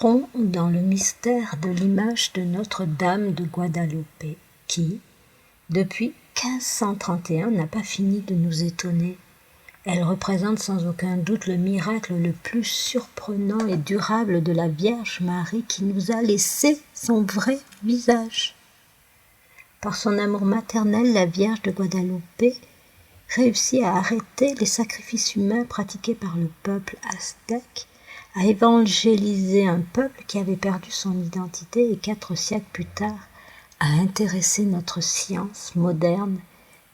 entrons dans le mystère de l'image de Notre-Dame de Guadalupe qui, depuis 1531, n'a pas fini de nous étonner. Elle représente sans aucun doute le miracle le plus surprenant et durable de la Vierge Marie qui nous a laissé son vrai visage. Par son amour maternel, la Vierge de Guadalupe réussit à arrêter les sacrifices humains pratiqués par le peuple aztèque, à évangéliser un peuple qui avait perdu son identité et 4 siècles plus tard, à intéresser notre science moderne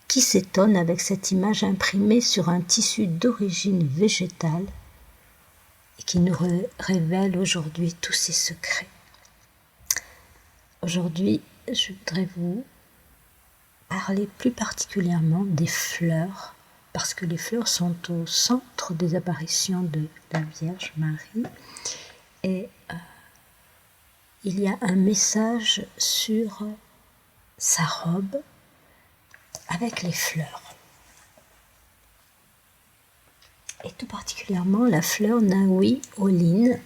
qui s'étonne avec cette image imprimée sur un tissu d'origine végétale et qui nous révèle aujourd'hui tous ses secrets. Aujourd'hui, je voudrais vous parler plus particulièrement des fleurs, parce que les fleurs sont au centre des apparitions de la Vierge Marie et il y a un message sur sa robe avec les fleurs. Et tout particulièrement la fleur Nahui Olin.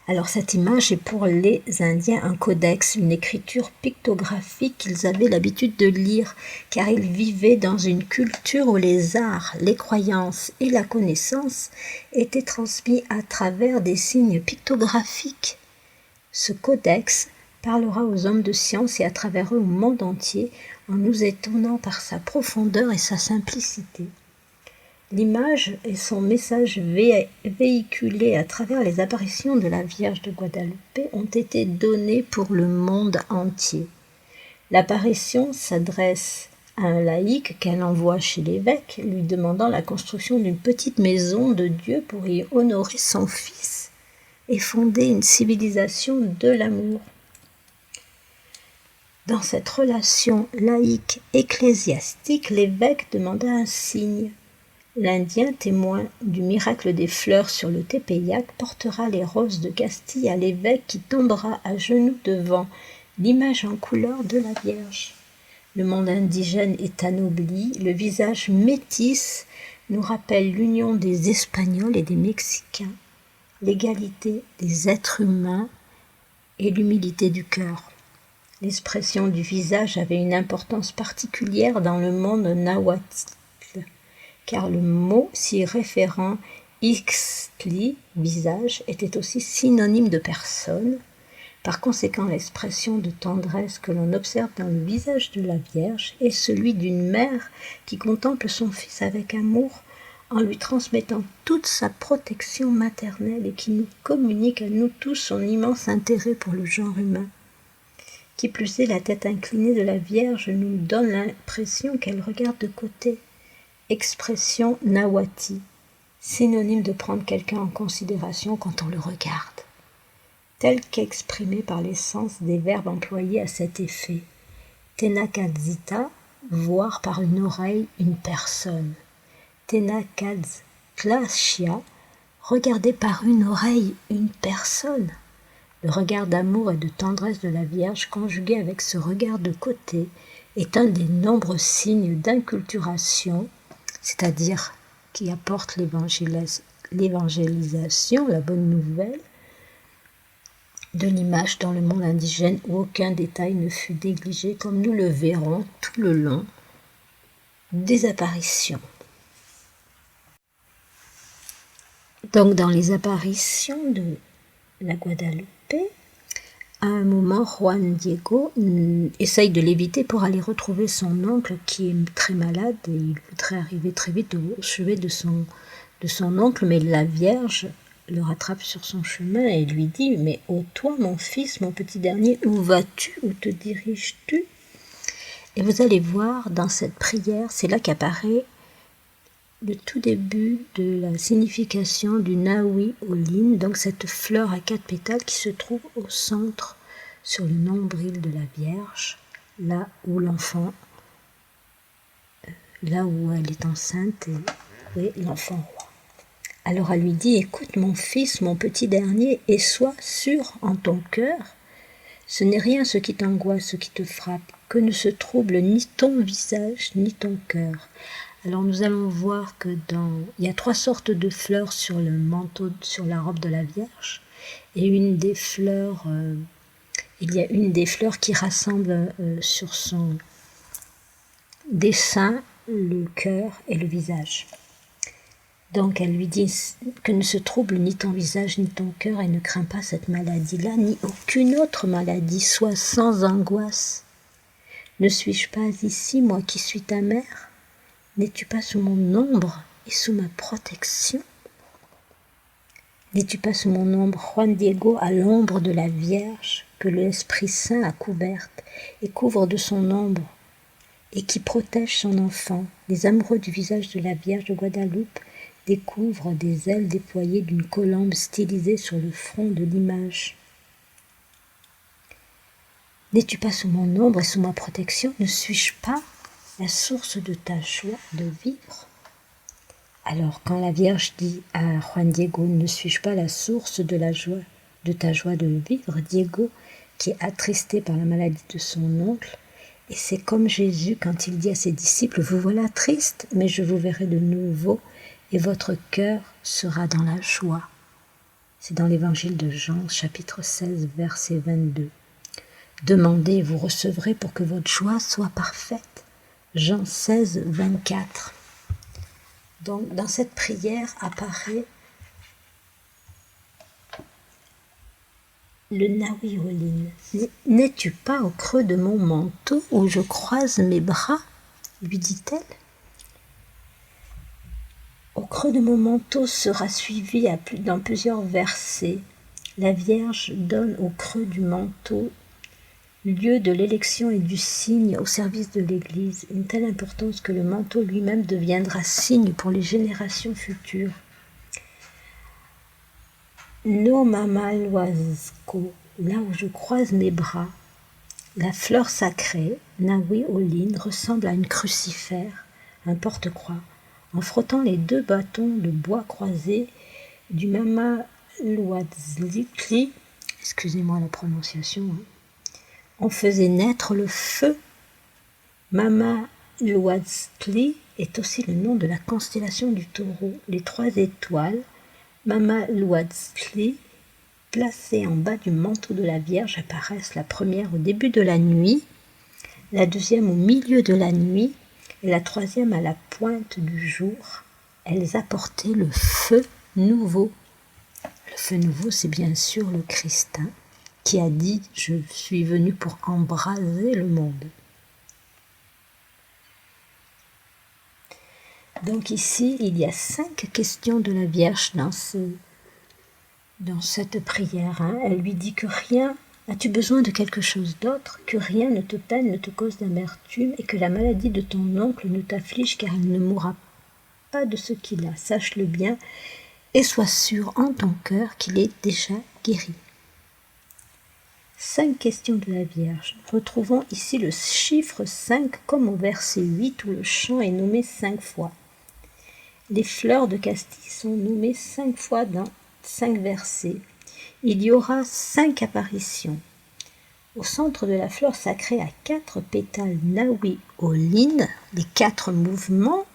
Alors cette image est pour les Indiens un codex, une écriture pictographique qu'ils avaient l'habitude de lire, car ils vivaient dans une culture où les arts, les croyances et la connaissance étaient transmis à travers des signes pictographiques. Ce codex parlera aux hommes de science et à travers eux au monde entier en nous étonnant par sa profondeur et sa simplicité. L'image et son message véhiculé à travers les apparitions de la Vierge de Guadalupe ont été donnés pour le monde entier. L'apparition s'adresse à un laïc qu'elle envoie chez l'évêque, lui demandant la construction d'une petite maison de Dieu pour y honorer son fils et fonder une civilisation de l'amour. Dans cette relation laïque-ecclésiastique, l'évêque demanda un signe. L'Indien, témoin du miracle des fleurs sur le Tepeyac, portera les roses de Castille à l'évêque qui tombera à genoux devant l'image en couleur de la Vierge. Le monde indigène est anobli, le visage métis nous rappelle l'union des Espagnols et des Mexicains, l'égalité des êtres humains et l'humilité du cœur. L'expression du visage avait une importance particulière dans le monde nahuatl, car le mot s'y référant ixtli, visage, était aussi synonyme de personne. Par conséquent, l'expression de tendresse que l'on observe dans le visage de la Vierge est celui d'une mère qui contemple son fils avec amour en lui transmettant toute sa protection maternelle et qui nous communique à nous tous son immense intérêt pour le genre humain. Qui plus est, la tête inclinée de la Vierge nous donne l'impression qu'elle regarde de côté. Expression nawati, synonyme de prendre quelqu'un en considération quand on le regarde, tel qu'exprimé par l'essence des verbes employés à cet effet. Tenakadzita, voir par une oreille une personne. Tenakadzklashia, regarder par une oreille une personne. Le regard d'amour et de tendresse de la Vierge, conjugué avec ce regard de côté, est un des nombreux signes d'inculturation, c'est-à-dire qui apporte l'évangélisation, la bonne nouvelle, de l'image dans le monde indigène où aucun détail ne fut négligé, comme nous le verrons tout le long des apparitions. Donc dans les apparitions de la Guadalupe, à un moment, Juan Diego essaye de l'éviter pour aller retrouver son oncle qui est très malade et il voudrait arriver très vite au chevet de son oncle, mais la Vierge le rattrape sur son chemin et lui dit « Mais ô toi, mon fils, mon petit dernier, où vas-tu? Où te diriges-tu » Et vous allez voir dans cette prière, c'est là qu'apparaît le tout début de la signification du Nahui Olin, donc cette fleur à 4 pétales qui se trouve au centre sur le nombril de la Vierge, là où l'enfant, là où elle est enceinte et l'enfant roi. Alors elle lui dit « Écoute mon fils, mon petit dernier, et sois sûr en ton cœur, ce n'est rien ce qui t'angoisse, ce qui te frappe, que ne se trouble ni ton visage ni ton cœur. Alors nous allons voir que il y a 3 sortes de fleurs sur le manteau, sur la robe de la Vierge, et il y a une des fleurs qui rassemble sur son dessin le cœur et le visage. Donc elle lui dit que ne se trouble ni ton visage ni ton cœur et ne crains pas cette maladie-là, ni aucune autre maladie, sois sans angoisse. Ne suis-je pas ici, moi qui suis ta mère? N'es-tu pas sous mon ombre et sous ma protection? N'es-tu pas sous mon ombre, Juan Diego, à l'ombre de la Vierge que l'Esprit Saint a couverte et couvre de son ombre et qui protège son enfant? Les amoureux du visage de la Vierge de Guadeloupe découvrent des ailes déployées d'une colombe stylisée sur le front de l'image. N'es-tu pas sous mon ombre et sous ma protection? Ne suis-je pas la source de ta joie de vivre? Alors quand la Vierge dit à Juan Diego, ne suis-je pas la source de ta joie de vivre, Diego, qui est attristé par la maladie de son oncle, et c'est comme Jésus quand il dit à ses disciples, vous voilà tristes, mais je vous verrai de nouveau, et votre cœur sera dans la joie. C'est dans l'évangile de Jean, chapitre 16, verset 22. Demandez et vous recevrez pour que votre joie soit parfaite. Jean 16, 24. Donc, dans cette prière apparaît le Nahui Olin. N'es-tu pas au creux de mon manteau où je croise mes bras? Lui dit-elle. Au creux de mon manteau sera suivi dans plusieurs versets. La Vierge donne au creux du manteau lieu de l'élection et du signe au service de l'Église, une telle importance que le manteau lui-même deviendra signe pour les générations futures. No Mamalhuasco, là où je croise mes bras, la fleur sacrée, Nahui Olin, ressemble à une crucifère, un porte-croix. En frottant les 2 bâtons de bois croisés du Mamalhuasli, excusez-moi la prononciation, on faisait naître le feu. Mamalhuasli est aussi le nom de la constellation du Taureau. Les 3 étoiles, Mamalhuasli, placées en bas du manteau de la Vierge, apparaissent la première au début de la nuit, la deuxième au milieu de la nuit et la troisième à la pointe du jour. Elles apportaient le feu nouveau. Le feu nouveau, c'est bien sûr le Christ, qui a dit « Je suis venu pour embraser le monde ». Donc ici, il y a 5 questions de la Vierge dans cette prière. Elle lui dit que rien, as-tu besoin de quelque chose d'autre, que rien ne te peine, ne te cause d'amertume, et que la maladie de ton oncle ne t'afflige, car il ne mourra pas de ce qu'il a. Sache-le bien, et sois sûr en ton cœur qu'il est déjà guéri. 5 questions de la Vierge. Retrouvons ici le chiffre 5 comme au verset 8 où le chant est nommé 5 fois. Les fleurs de Castille sont nommées 5 fois dans 5 versets. Il y aura 5 apparitions. Au centre de la fleur sacrée à 4 pétales Nahui Olin, les 4 mouvements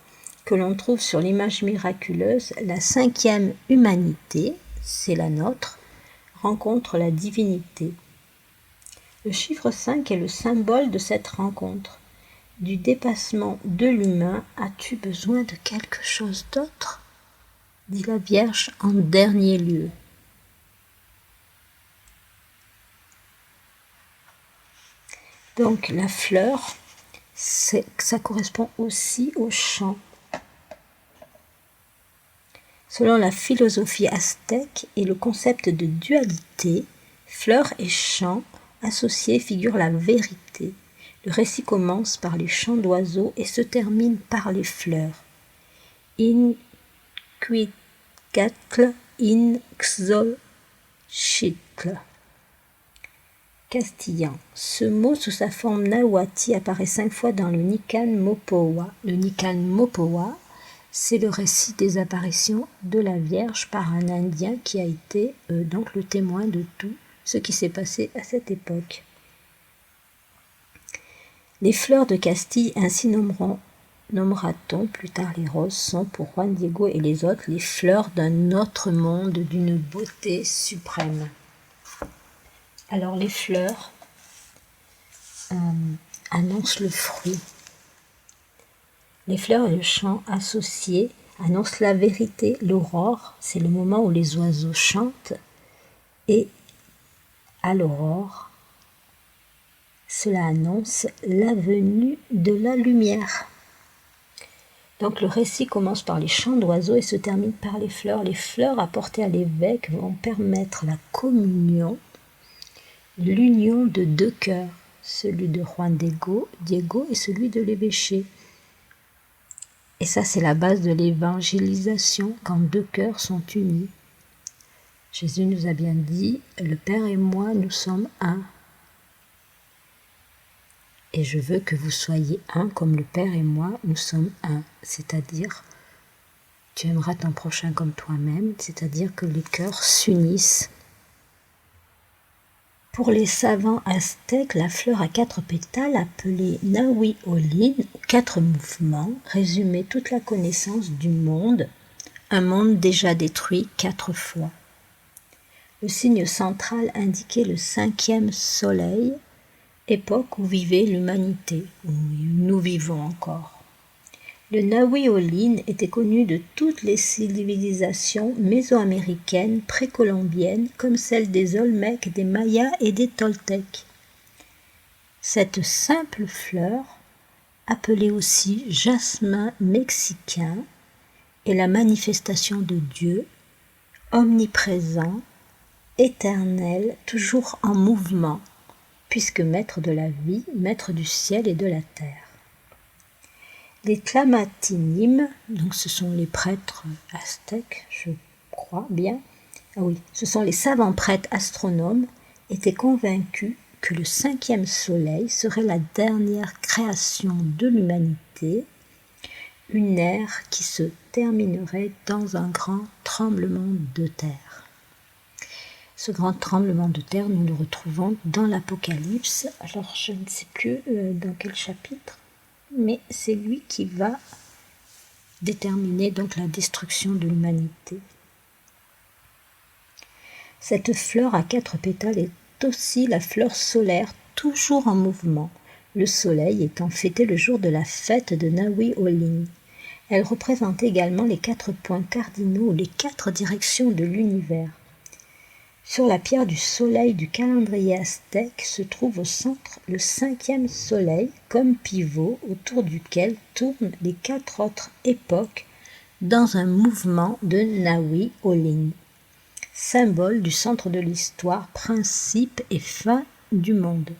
que l'on trouve sur l'image miraculeuse, la 5e humanité, c'est la nôtre, rencontre la divinité. Le chiffre 5 est le symbole de cette rencontre. Du dépassement de l'humain, as-tu besoin de quelque chose d'autre? Dit la Vierge en dernier lieu. Donc la fleur, ça correspond aussi au chant. Selon la philosophie aztèque et le concept de dualité, fleur et chant associés figurent la vérité. Le récit commence par les chants d'oiseaux et se termine par les fleurs. In Quetzalcoatl, in Xochitl. Castillan. Ce mot sous sa forme nahuatl apparaît 5 fois dans le Nican Mopoa. Le Nican Mopoa, c'est le récit des apparitions de la Vierge par un Indien qui a été donc le témoin de tout ce qui s'est passé à cette époque. Les fleurs de Castille, ainsi nommera-t-on plus tard les roses, sont pour Juan Diego et les autres les fleurs d'un autre monde, d'une beauté suprême. Alors les fleurs annoncent le fruit. Les fleurs et le chant associés annoncent la vérité, l'aurore, c'est le moment où les oiseaux chantent, et à l'aurore, cela annonce la venue de la lumière. Donc le récit commence par les chants d'oiseaux et se termine par les fleurs. Les fleurs apportées à l'évêque vont permettre la communion, l'union de deux cœurs, celui de Juan Diego et celui de l'évêché. Et ça, c'est la base de l'évangélisation, quand deux cœurs sont unis. Jésus nous a bien dit, le Père et moi, nous sommes un. Et je veux que vous soyez un comme le Père et moi, nous sommes un. C'est-à-dire, tu aimeras ton prochain comme toi-même, c'est-à-dire que les cœurs s'unissent. Pour les savants aztèques, la fleur à 4 pétales, appelée Nahui Olin, 4 mouvements, résumait toute la connaissance du monde, un monde déjà détruit 4 fois. Le signe central indiquait le 5e soleil, époque où vivait l'humanité, où nous vivons encore. Le Nahui Olin était connu de toutes les civilisations mésoaméricaines, précolombiennes, comme celle des Olmèques, des Mayas et des Toltecs. Cette simple fleur, appelée aussi jasmin mexicain, est la manifestation de Dieu, omniprésent, éternel, toujours en mouvement, puisque maître de la vie, maître du ciel et de la terre. Les Tlamatinim, donc ce sont les prêtres aztèques, je crois bien, ce sont les savants prêtres astronomes, étaient convaincus que le 5e soleil serait la dernière création de l'humanité, une ère qui se terminerait dans un grand tremblement de terre. Ce grand tremblement de terre, nous le retrouvons dans l'Apocalypse. Alors, je ne sais plus dans quel chapitre, mais c'est lui qui va déterminer donc la destruction de l'humanité. Cette fleur à 4 pétales est aussi la fleur solaire, toujours en mouvement, le soleil étant fêté le jour de la fête de Nahui Olin. Elle représente également les 4 points cardinaux, les 4 directions de l'univers. Sur la pierre du soleil du calendrier aztèque se trouve au centre le 5e soleil comme pivot autour duquel tournent les 4 autres époques dans un mouvement de Nahui Olin, symbole du centre de l'histoire, principe et fin du monde.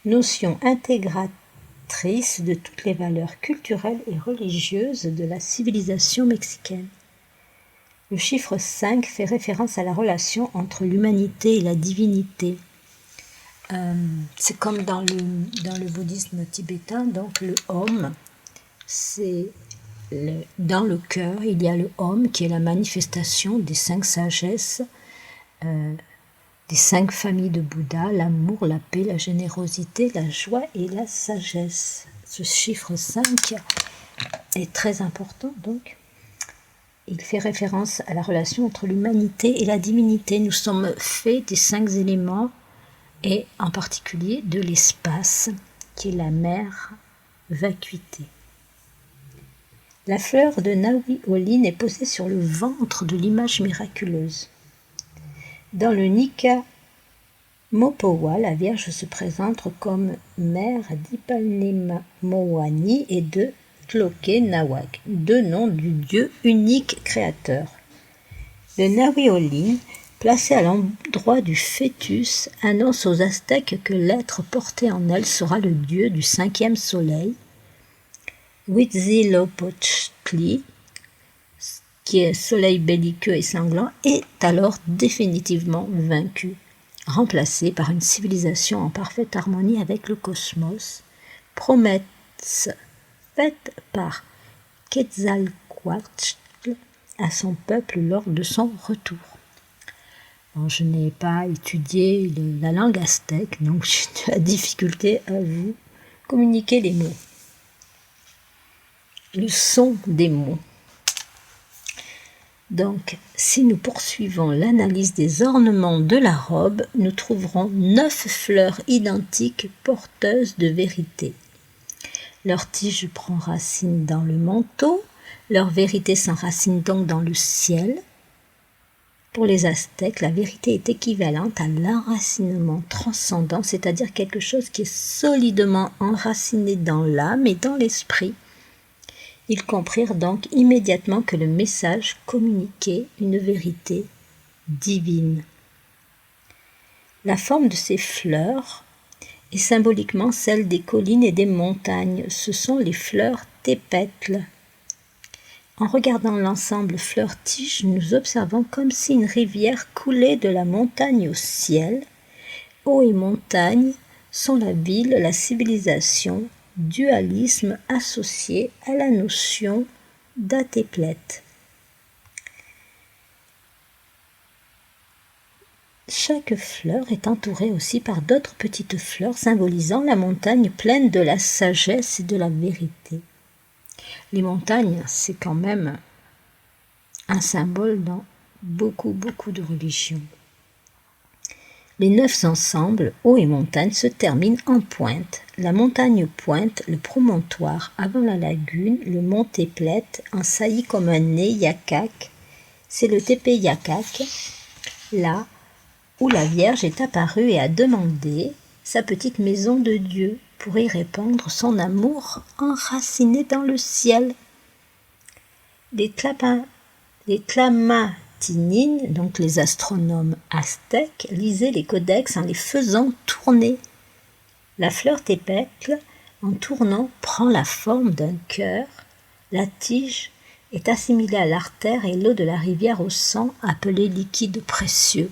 Notion intégratrice de toutes les valeurs culturelles et religieuses de la civilisation mexicaine. Le chiffre 5 fait référence à la relation entre l'humanité et la divinité. C'est comme dans le bouddhisme tibétain, donc le Om, dans le cœur, il y a le Om qui est la manifestation des 5 sagesses, des 5 familles de Bouddha, l'amour, la paix, la générosité, la joie et la sagesse. Ce chiffre 5 est très important donc. Il fait référence à la relation entre l'humanité et la divinité. Nous sommes faits des 5 éléments et en particulier de l'espace, qui est la mer vacuité. La fleur de Nahui Olin est posée sur le ventre de l'image miraculeuse. Dans le Nika Mopowa, la Vierge se présente comme mère d'Ipanemamoani et de Tloke-Nawak, 2 noms du Dieu unique créateur. Le Nahui Olin, placé à l'endroit du fœtus, annonce aux Aztèques que l'être porté en elle sera le Dieu du 5e soleil, Huitzilopochtli, qui est soleil belliqueux et sanglant, est alors définitivement vaincu, remplacé par une civilisation en parfaite harmonie avec le cosmos, promesse faite par Quetzalcoatl à son peuple lors de son retour. Bon, je n'ai pas étudié la langue aztèque, donc j'ai de la difficulté à vous Communiquer les mots. Le son des mots. Donc, si nous poursuivons l'analyse des ornements de la robe, nous trouverons 9 fleurs identiques porteuses de vérité. Leur tige prend racine dans le manteau, leur vérité s'enracine donc dans le ciel. Pour les Aztèques, la vérité est équivalente à l'enracinement transcendant, c'est-à-dire quelque chose qui est solidement enraciné dans l'âme et dans l'esprit. Ils comprirent donc immédiatement que le message communiquait une vérité divine. La forme de ces fleurs est symboliquement celle des collines et des montagnes. Ce sont les fleurs tépètles. En regardant l'ensemble fleur-tige, nous observons comme si une rivière coulait de la montagne au ciel. Eau et montagne sont la ville, la civilisation, dualisme associé à la notion d'atéplet. Chaque fleur est entourée aussi par d'autres petites fleurs symbolisant la montagne pleine de la sagesse et de la vérité. Les montagnes, c'est quand même un symbole dans beaucoup de religions. Les 9 ensembles, eau et montagne, se terminent en pointe. La montagne pointe, le promontoire avant la lagune, le mont Téplet, en saillie comme un nez Yakak. C'est le Tepeyacac, là où la Vierge est apparue et a demandé sa petite maison de Dieu pour y répandre son amour enraciné dans le ciel. Les Tlamatinines, donc les astronomes aztèques, lisaient les codex en les faisant tourner. La fleur tépètle, en tournant, prend la forme d'un cœur. La tige est assimilée à l'artère et l'eau de la rivière au sang, appelé liquide précieux.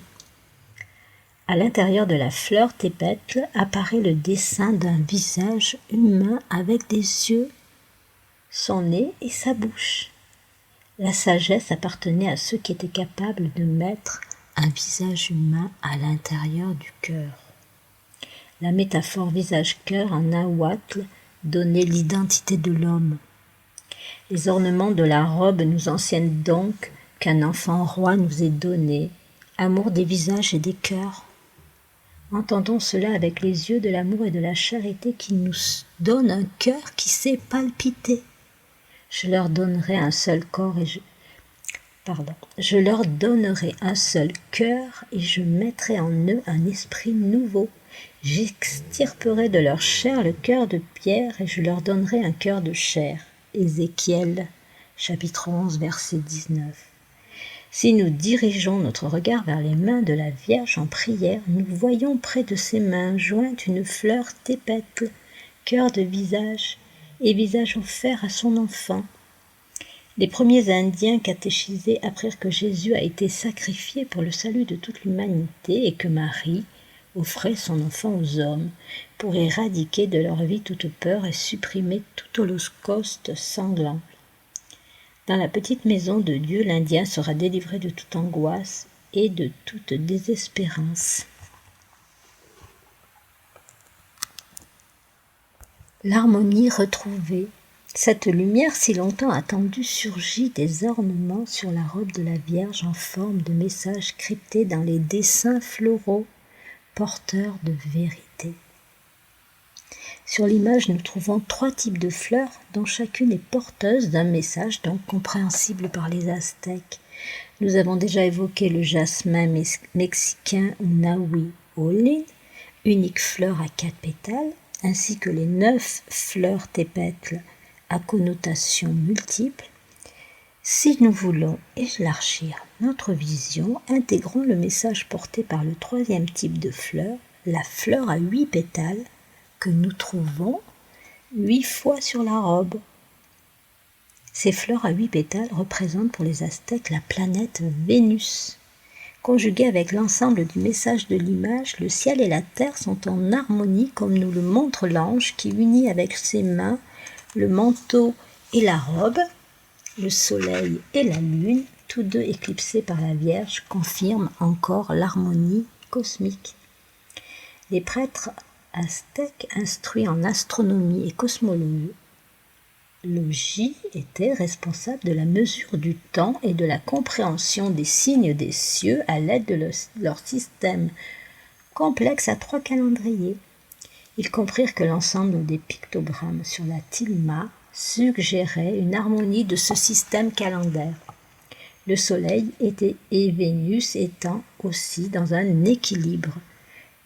À l'intérieur de la fleur tépètle apparaît le dessin d'un visage humain avec des yeux, son nez et sa bouche. La sagesse appartenait à ceux qui étaient capables de mettre un visage humain à l'intérieur du cœur. La métaphore visage-cœur en nahuatl donnait l'identité de l'homme. Les ornements de la robe nous enseignent donc qu'un enfant roi nous est donné, amour des visages et des cœurs. Entendons cela avec les yeux de l'amour et de la charité qui nous donnent un cœur qui sait palpiter. Je leur donnerai un seul corps et je leur donnerai un seul cœur et je mettrai en eux un esprit nouveau. J'extirperai de leur chair le cœur de pierre et je leur donnerai un cœur de chair. Ézéchiel, chapitre 11, verset 19. Si nous dirigeons notre regard vers les mains de la Vierge en prière, nous voyons près de ses mains jointe une fleur tépètle, cœur de visage et visage offert à son enfant. Les premiers Indiens catéchisés apprirent que Jésus a été sacrifié pour le salut de toute l'humanité et que Marie offrait son enfant aux hommes pour éradiquer de leur vie toute peur et supprimer tout holocauste sanglant. Dans la petite maison de Dieu, l'Indien sera délivré de toute angoisse et de toute désespérance. L'harmonie retrouvée. Cette lumière si longtemps attendue surgit des ornements sur la robe de la Vierge en forme de messages cryptés dans les dessins floraux, porteurs de vérité. Sur l'image, nous trouvons 3 types de fleurs dont chacune est porteuse d'un message donc compréhensible par les Aztèques. Nous avons déjà évoqué le jasmin mexicain ou Nahui Olin, unique fleur à 4 pétales, ainsi que les 9 fleurs tépètles à connotations multiples. Si nous voulons élargir notre vision, intégrons le message porté par le 3e type de fleur, la fleur à 8 pétales, que nous trouvons 8 fois sur la robe. Ces fleurs à 8 pétales représentent pour les Aztèques la planète Vénus. Conjugués avec l'ensemble du message de l'image, le ciel et la terre sont en harmonie comme nous le montre l'ange qui unit avec ses mains le manteau et la robe, le soleil et la lune, tous deux éclipsés par la Vierge, confirment encore l'harmonie cosmique. Les prêtres aztèque instruit en astronomie et cosmologie était responsable de la mesure du temps et de la compréhension des signes des cieux à l'aide de leur système complexe à 3 calendriers. Ils comprirent que l'ensemble des pictogrammes sur la tilma suggérait une harmonie de ce système calendaire. Le Soleil et Vénus étant aussi dans un équilibre.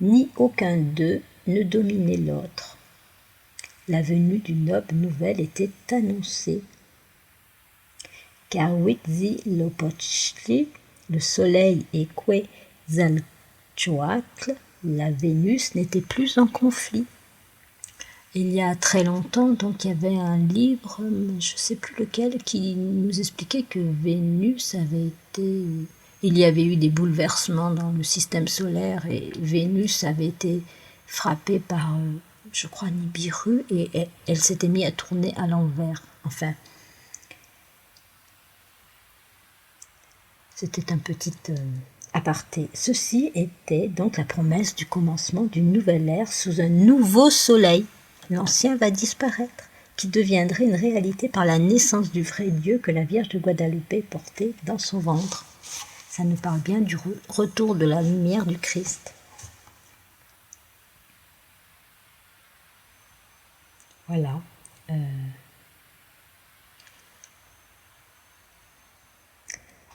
Ni aucun d'eux ne dominait l'autre. La venue d'une aube nouvelle était annoncée. Car Huitzilopochtli, le Soleil et Quetzalcoatl, la Vénus, n'étaient plus en conflit. Il y a très longtemps, donc, il y avait un livre, je ne sais plus lequel, qui nous expliquait que Vénus avait été... Il y avait eu des bouleversements dans le système solaire et Vénus avait été frappée par, je crois, Nibiru et elle s'était mise à tourner à l'envers. Enfin, c'était un petit aparté. Ceci était donc la promesse du commencement d'une nouvelle ère sous un nouveau soleil. L'ancien va disparaître, qui deviendrait une réalité par la naissance du vrai Dieu que la Vierge de Guadalupe portait dans son ventre. Ça nous parle bien du retour de la lumière du Christ. Voilà.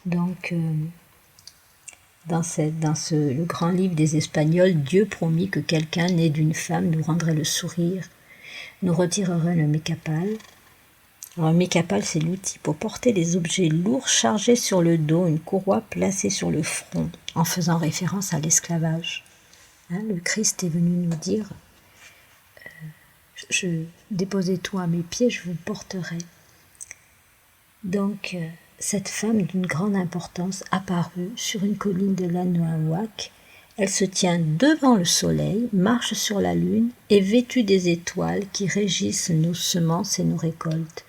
Donc, dans le grand livre des Espagnols, Dieu promit que quelqu'un né d'une femme nous rendrait le sourire, nous retirerait le mécapal. Alors, le mécapal, c'est l'outil pour porter les objets lourds chargés sur le dos, une courroie placée sur le front, en faisant référence à l'esclavage. Le Christ est venu nous dire déposez-toi à mes pieds, je vous porterai. Donc, cette femme d'une grande importance apparut sur une colline de l'Anahuac. Elle se tient devant le soleil, marche sur la lune et vêtue des étoiles qui régissent nos semences et nos récoltes.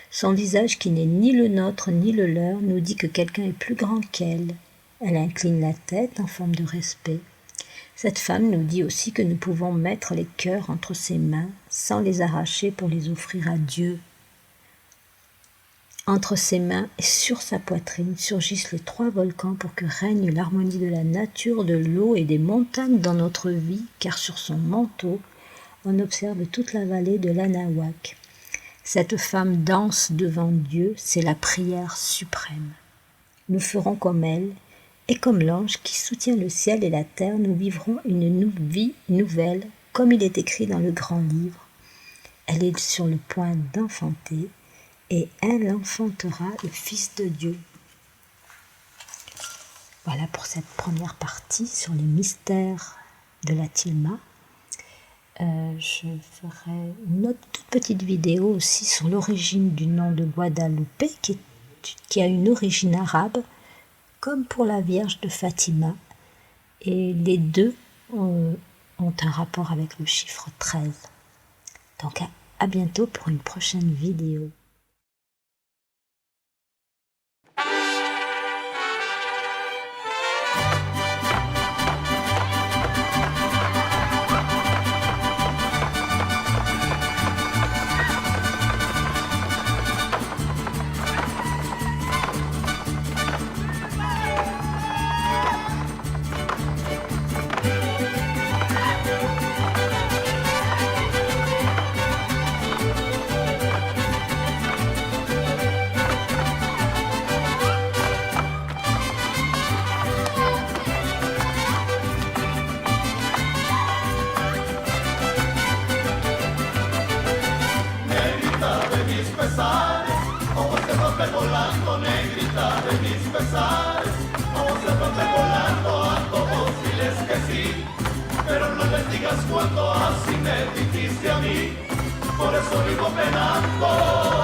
Son visage, qui n'est ni le nôtre ni le leur, nous dit que quelqu'un est plus grand qu'elle. Elle incline la tête en forme de respect. Cette femme nous dit aussi que nous pouvons mettre les cœurs entre ses mains sans les arracher pour les offrir à Dieu. Entre ses mains et sur sa poitrine surgissent les 3 volcans pour que règne l'harmonie de la nature, de l'eau et des montagnes dans notre vie, car sur son manteau, on observe toute la vallée de l'Anahuac. Cette femme danse devant Dieu, c'est la prière suprême. Nous ferons comme elle, et comme l'ange qui soutient le ciel et la terre, nous vivrons une vie nouvelle, comme il est écrit dans le grand livre. Elle est sur le point d'enfanter, et elle enfantera le Fils de Dieu. Voilà pour cette première partie sur les mystères de la tilma. Je ferai une autre toute petite vidéo aussi sur l'origine du nom de Guadalupe, qui a une origine arabe, comme pour la Vierge de Fatima. Et les deux ont un rapport avec le chiffre 13. Donc à bientôt pour une prochaine vidéo. Volando, negrita de mis pesares, vamos a papel volando a todos, diles que sí, pero no les digas cuánto así me dijiste a mí, por eso vivo penando.